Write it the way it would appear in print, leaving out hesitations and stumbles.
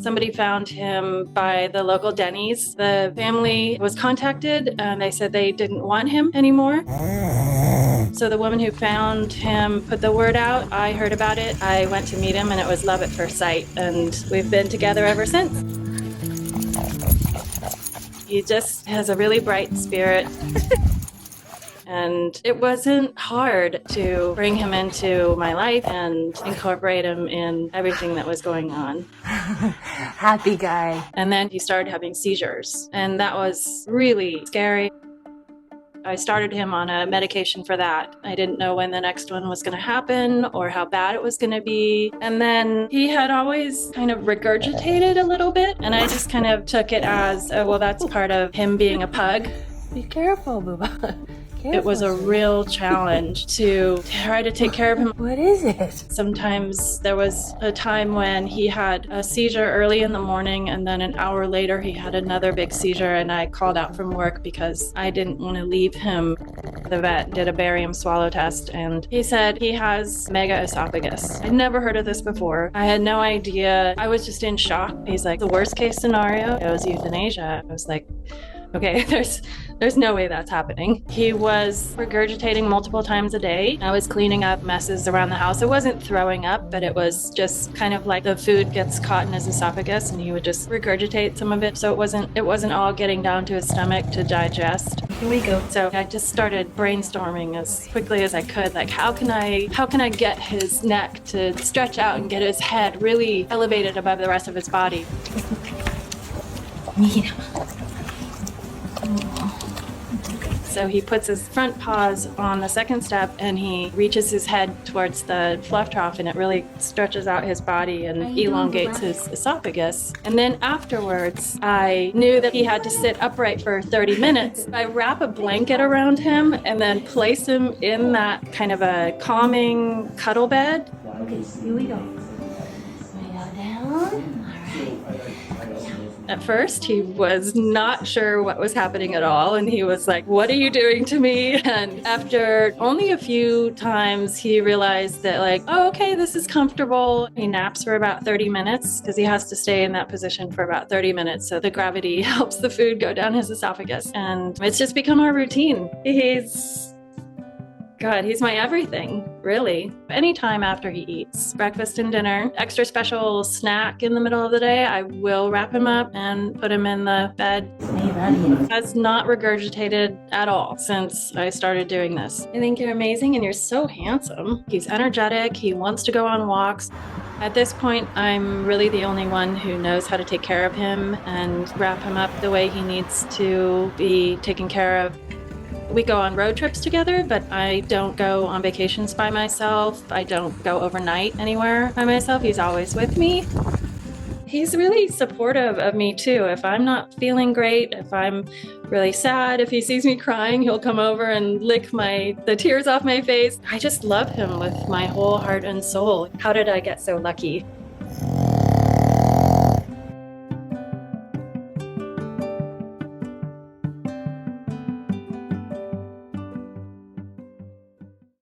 Somebody found him by the local Denny's. The family was contacted and they said they didn't want him anymore. So the woman who found him put the word out. I heard about it. I went to meet him and it was love at first sight. And we've been together ever since. He just has a really bright spirit. And it wasn't hard to bring him into my life and incorporate him in everything that was going on. Happy guy. And then he started having seizures, and that was really scary. I started him on a medication for that. I didn't know when the next one was going to happen or how bad it was going to be. And then he had always kind of regurgitated a little bit, and I just kind of took it as, oh, well, that's part of him being a pug. Be careful, Booboo. It was a real challenge to try to take care of him. What is it? Sometimes there was a time when he had a seizure early in the morning, and then an hour later he had another big seizure, and I called out from work because I didn't want to leave him. The vet did a barium swallow test, and he said he has mega esophagus. I'd never heard of this before. I had no idea. I was just in shock. He's like, the worst case scenario, it was euthanasia. I was like, okay, there's no way that's happening. He was regurgitating multiple times a day. I was cleaning up messes around the house. It wasn't throwing up, but it was just kind of like the food gets caught in his esophagus and he would just regurgitate some of it. So it wasn't all getting down to his stomach to digest. Here we go. So I just started brainstorming as quickly as I could, like how can I get his neck to stretch out and get his head really elevated above the rest of his body. Mira. So he puts his front paws on the second step and he reaches his head towards the fluff trough, and it really stretches out his body and elongates his esophagus. And then afterwards, I knew that he had to sit upright for 30 minutes. I wrap a blanket around him and then place him in that kind of a calming cuddle bed. Okay, here we go. We go down. All right. At first, he was not sure what was happening at all, and he was like, what are you doing to me? And after only a few times, he realized that like, oh, okay, this is comfortable. He naps for about 30 minutes because he has to stay in that position for about 30 minutes. So the gravity helps the food go down his esophagus, and it's just become our routine. He's my everything, really. Anytime after he eats, breakfast and dinner, extra special snack in the middle of the day, I will wrap him up and put him in the bed. Has not regurgitated at all since I started doing this. I think you're amazing and you're so handsome. He's energetic, he wants to go on walks. At this point, I'm really the only one who knows how to take care of him and wrap him up the way he needs to be taken care of. We go on road trips together, but I don't go on vacations by myself. I don't go overnight anywhere by myself. He's always with me. He's really supportive of me too. If I'm not feeling great, if I'm really sad, if he sees me crying, he'll come over and lick the tears off my face. I just love him with my whole heart and soul. How did I get so lucky?